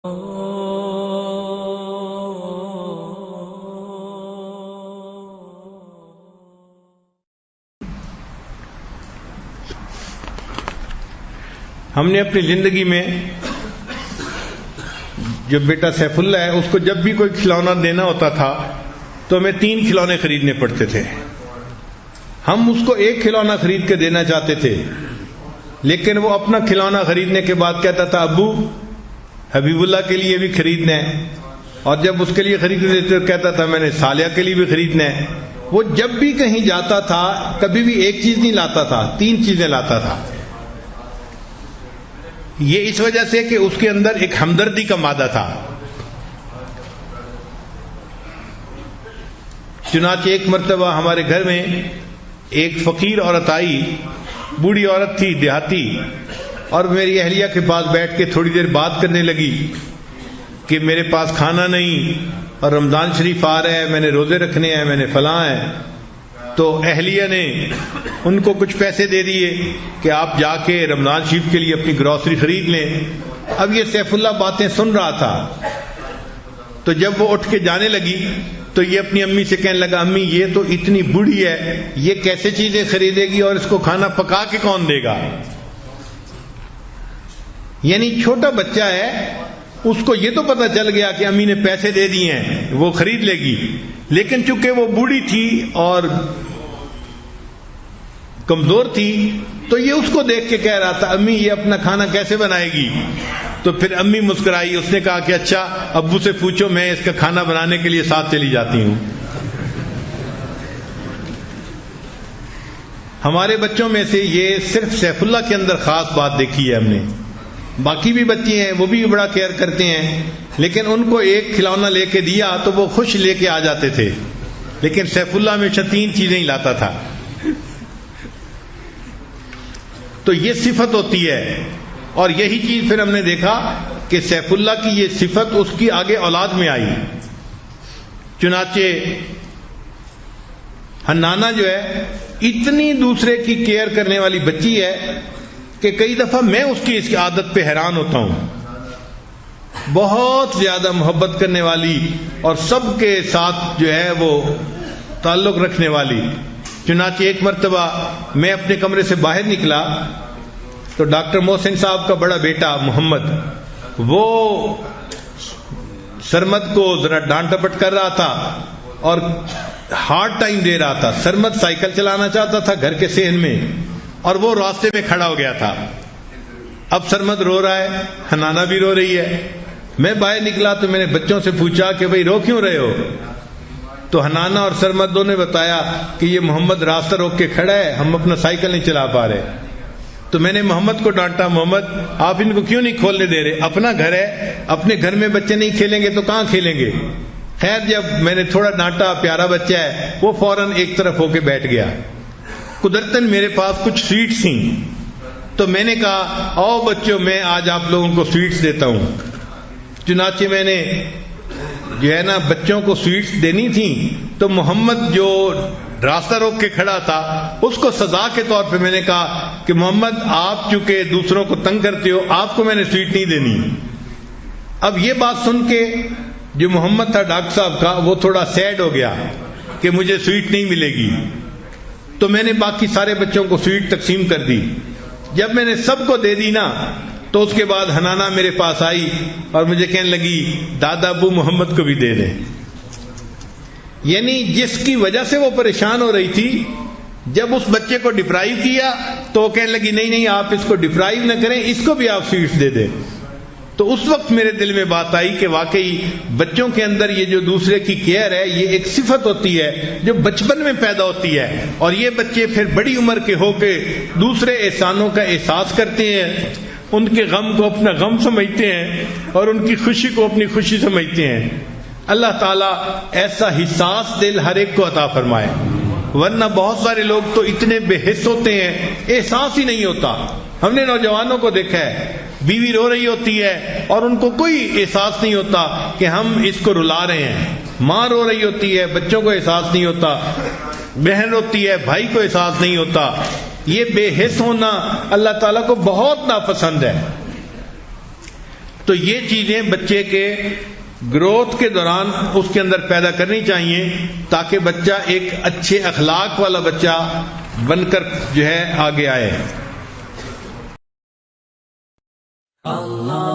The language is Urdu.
ہم نے اپنی زندگی میں جو بیٹا سیف اللہ ہے اس کو جب بھی کوئی کھلونا دینا ہوتا تھا تو ہمیں 3 کھلونے خریدنے پڑتے تھے. ہم اس کو ایک کھلونا خرید کے دینا چاہتے تھے لیکن وہ اپنا کھلونا خریدنے کے بعد کہتا تھا ابو حبیب اللہ کے لیے بھی خریدنا ہے، اور جب اس کے لیے خریدنے دیتے تو کہتا تھا میں نے صالحہ کے لیے بھی خریدنا ہے. وہ جب بھی کہیں جاتا تھا کبھی بھی ایک چیز نہیں لاتا تھا، 3 چیزیں لاتا تھا. یہ اس وجہ سے کہ اس کے اندر ایک ہمدردی کا مادہ تھا. چنانچہ ایک مرتبہ ہمارے گھر میں ایک فقیر عورت آئی، بوڑھی عورت تھی دیہاتی، اور میری اہلیہ کے پاس بیٹھ کے تھوڑی دیر بات کرنے لگی کہ میرے پاس کھانا نہیں اور رمضان شریف آ رہا ہے، میں نے روزے رکھنے ہیں، میں نے فلاں ہے. تو اہلیہ نے ان کو کچھ پیسے دے دیے کہ آپ جا کے رمضان شریف کے لیے اپنی گروسری خرید لیں. اب یہ سیف اللہ باتیں سن رہا تھا، تو جب وہ اٹھ کے جانے لگی تو یہ اپنی امی سے کہنے لگا امی یہ تو اتنی بوڑھی ہے، یہ کیسے چیزیں خریدے گی اور اس کو کھانا پکا کے کون دے گا. یعنی چھوٹا بچہ ہے، اس کو یہ تو پتہ چل گیا کہ امی نے پیسے دے دیے ہیں وہ خرید لے گی، لیکن چونکہ وہ بوڑھی تھی اور کمزور تھی تو یہ اس کو دیکھ کے کہہ رہا تھا امی یہ اپنا کھانا کیسے بنائے گی. تو پھر امی مسکرائی، اس نے کہا کہ اچھا ابو سے پوچھو، میں اس کا کھانا بنانے کے لیے ساتھ چلی جاتی ہوں. ہمارے بچوں میں سے یہ صرف سیف اللہ کے اندر خاص بات دیکھی ہے ہم نے. باقی بھی بچے ہیں وہ بھی بڑا کیئر کرتے ہیں، لیکن ان کو ایک کھلونا لے کے دیا تو وہ خوش لے کے آ جاتے تھے، لیکن سیف اللہ ہمیشہ 3 چیزیں ہی لاتا تھا. تو یہ صفت ہوتی ہے، اور یہی چیز پھر ہم نے دیکھا کہ سیف اللہ کی یہ صفت اس کی آگے اولاد میں آئی. چنانچہ حنانہ جو ہے اتنی دوسرے کی کیئر کرنے والی بچی ہے کہ کئی دفعہ میں اس کی عادت پہ حیران ہوتا ہوں. بہت زیادہ محبت کرنے والی اور سب کے ساتھ جو ہے وہ تعلق رکھنے والی. چنانچہ ایک مرتبہ میں اپنے کمرے سے باہر نکلا تو ڈاکٹر محسن صاحب کا بڑا بیٹا محمد وہ سرمد کو ذرا ڈانٹ ڈپٹ کر رہا تھا اور ہارڈ ٹائم دے رہا تھا. سرمد سائیکل چلانا چاہتا تھا گھر کے صحن میں، اور وہ راستے میں کھڑا ہو گیا تھا. اب سرمد رو رہا ہے، حنانہ بھی رو رہی ہے. میں باہر نکلا تو میں نے بچوں سے پوچھا کہ بھئی رو کیوں رہے ہو؟ تو حنانہ اور سرمد دونوں نے بتایا کہ یہ محمد راستہ روک کے کھڑا ہے، ہم اپنا سائیکل نہیں چلا پا رہے. تو میں نے محمد کو ڈانٹا، محمد آپ ان کو کیوں نہیں کھولنے دے رہے؟ اپنا گھر ہے، اپنے گھر میں بچے نہیں کھیلیں گے تو کہاں کھیلیں گے؟ خیر جب میں نے تھوڑا ڈانٹا، پیارا بچہ ہے، وہ فوراً ایک طرف ہو کے بیٹھ گیا. قدرتاً میرے پاس کچھ سویٹس تھیں تو میں نے کہا آؤ بچوں میں آج آپ لوگوں کو سویٹس دیتا ہوں. چنانچہ میں نے جو ہے نا بچوں کو سویٹس دینی تھیں تو محمد جو راستہ روک کے کھڑا تھا اس کو سزا کے طور پہ میں نے کہا کہ محمد آپ چونکہ دوسروں کو تنگ کرتے ہو آپ کو میں نے سویٹ نہیں دینی. اب یہ بات سن کے جو محمد تھا ڈاکٹر صاحب کا وہ تھوڑا سیڈ ہو گیا کہ مجھے سویٹ نہیں ملے گی. تو میں نے باقی سارے بچوں کو سویٹ تقسیم کر دی. جب میں نے سب کو دے دی نا تو اس کے بعد حنانہ میرے پاس آئی اور مجھے کہنے لگی دادا ابو محمد کو بھی دے دیں. یعنی جس کی وجہ سے وہ پریشان ہو رہی تھی جب اس بچے کو ڈپرائیو کیا تو وہ کہنے لگی نہیں نہیں آپ اس کو ڈپرائیو نہ کریں، اس کو بھی آپ سویٹس دے دیں. تو اس وقت میرے دل میں بات آئی کہ واقعی بچوں کے اندر یہ جو دوسرے کی کیئر ہے یہ ایک صفت ہوتی ہے جو بچپن میں پیدا ہوتی ہے، اور یہ بچے پھر بڑی عمر کے ہو کے دوسرے احسانوں کا احساس کرتے ہیں، ان کے غم کو اپنا غم سمجھتے ہیں اور ان کی خوشی کو اپنی خوشی سمجھتے ہیں. اللہ تعالیٰ ایسا حساس دل ہر ایک کو عطا فرمائے، ورنہ بہت سارے لوگ تو اتنے بے حس ہوتے ہیں احساس ہی نہیں ہوتا. ہم نے نوجوانوں کو دیکھا ہے بیوی رو رہی ہوتی ہے اور ان کو کوئی احساس نہیں ہوتا کہ ہم اس کو رلا رہے ہیں. ماں رو رہی ہوتی ہے، بچوں کو احساس نہیں ہوتا. بہن روتی ہے، بھائی کو احساس نہیں ہوتا. یہ بے حس ہونا اللہ تعالیٰ کو بہت ناپسند ہے. تو یہ چیزیں بچے کے گروتھ کے دوران اس کے اندر پیدا کرنی چاہیے تاکہ بچہ ایک اچھے اخلاق والا بچہ بن کر جو ہے آگے آئے. اللہ